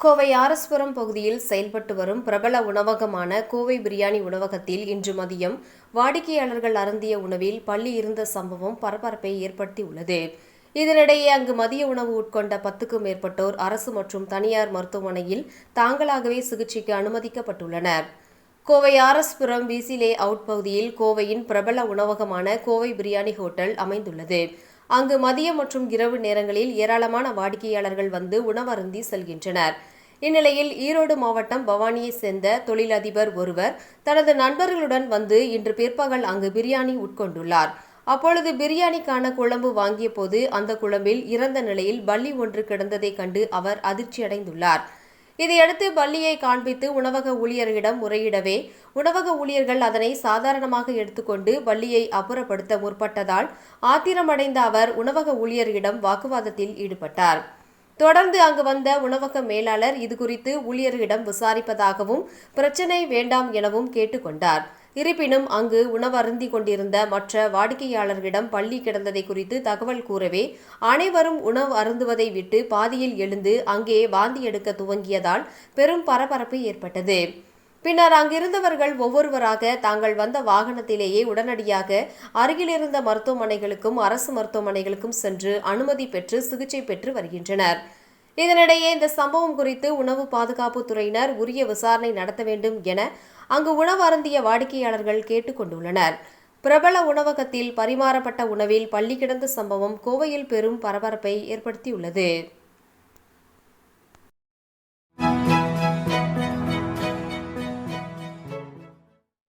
கோவை ஆர்எஸ்புரம் பகுதியில் செயல்பட்டு வரும் பிரபல உணவகமான கோவை பிரியாணி உணவகத்தில் இன்று மதியம் வாடிக்கையாளர்கள் அருந்திய உணவில் பல்லி இருந்த சம்பவம் பரபரப்பை ஏற்படுத்தியுள்ளது. இதனிடையே அங்கு மதிய உணவு உட்கொண்ட 10க்கும் மேற்பட்டோர் அரசு மற்றும் தனியார் மருத்துவமனையில் தாங்களாகவே சிகிச்சைக்கு அனுமதிக்கப்பட்டுள்ளனர். Kovai RS Puram PC layout பகுதியில் கோவையின் பிரபல உணவகமான கோவை பிரியாணி ஹோட்டல் அமைந்துள்ளது. அங்கு மதியம் மற்றும் இரவு நேரங்களில் ஏராளமான வாடிக்கையாளர்கள் வந்து உணவருந்தி செல்கின்றனர். இந்நிலையில் ஈரோடு மாவட்டம் பவானியைச் சேர்ந்த தொழிலதிபர் ஒருவர் தனது நண்பர்களுடன் வந்து இன்று பிற்பகல் அங்கு பிரியாணி உட்கொண்டுள்ளார். அப்பொழுது பிரியாணிக்கான குழம்பு வாங்கிய போது அந்த குழம்பில் இறந்த நிலையில் பல்லி ஒன்று கிடந்ததைக் கண்டு அவர் அதிர்ச்சியடைந்துள்ளார். இதையடுத்து பல்லியை காண்பித்து உணவக ஊழியர்களிடம் முறையிடவே உணவக ஊழியர்கள் அதனை சாதாரணமாக எடுத்துக்கொண்டு பல்லியை அப்புறப்படுத்த முற்பட்டதால் ஆத்திரமடைந்த அவர் உணவக ஊழியர்களிடம் வாக்குவாதத்தில் ஈடுபட்டார். தொடர்ந்து அங்கு வந்த உணவக மேலாளர் இதுகுறித்து ஊழியர்களிடம் விசாரிப்பதாகவும் பிரச்சினை வேண்டாம் எனவும் கேட்டுக்கொண்டார். இருப்பினும் அங்கு உணவருந்தி கொண்டிருந்த மற்ற வாடிக்கையாளர்களிடம் பல்லி கிடந்ததை குறித்து தகவல் கூறவே அனைவரும் உணவு அருந்துவதை விட்டு பாதியில் எழுந்து அங்கே வாந்தி எடுக்க துவங்கியதால் பெரும் பரபரப்பு ஏற்பட்டது. பின்னர் அங்கிருந்தவர்கள் ஒவ்வொருவராக தாங்கள் வந்த வாகனத்திலேயே உடனடியாக அருகிலிருந்த மருத்துவமனைகளுக்கும் அரசு மருத்துவமனைகளுக்கும் சென்று அனுமதி பெற்று சிகிச்சை பெற்று வருகின்றனர். இதனிடையே இந்த சம்பவம் குறித்து உணவு பாதுகாப்பு துறையினர் உரிய விசாரணை நடத்த வேண்டும் என அங்கு உணவு அருந்திய வாடிக்கையாளர்கள் கேட்டுக் கொண்டுள்ளனர். பிரபல உணவகத்தில் பரிமாறப்பட்ட உணவில் பல்லி கிடந்த சம்பவம் கோவையில் பெரும் பரபரப்பை ஏற்படுத்தியுள்ளது.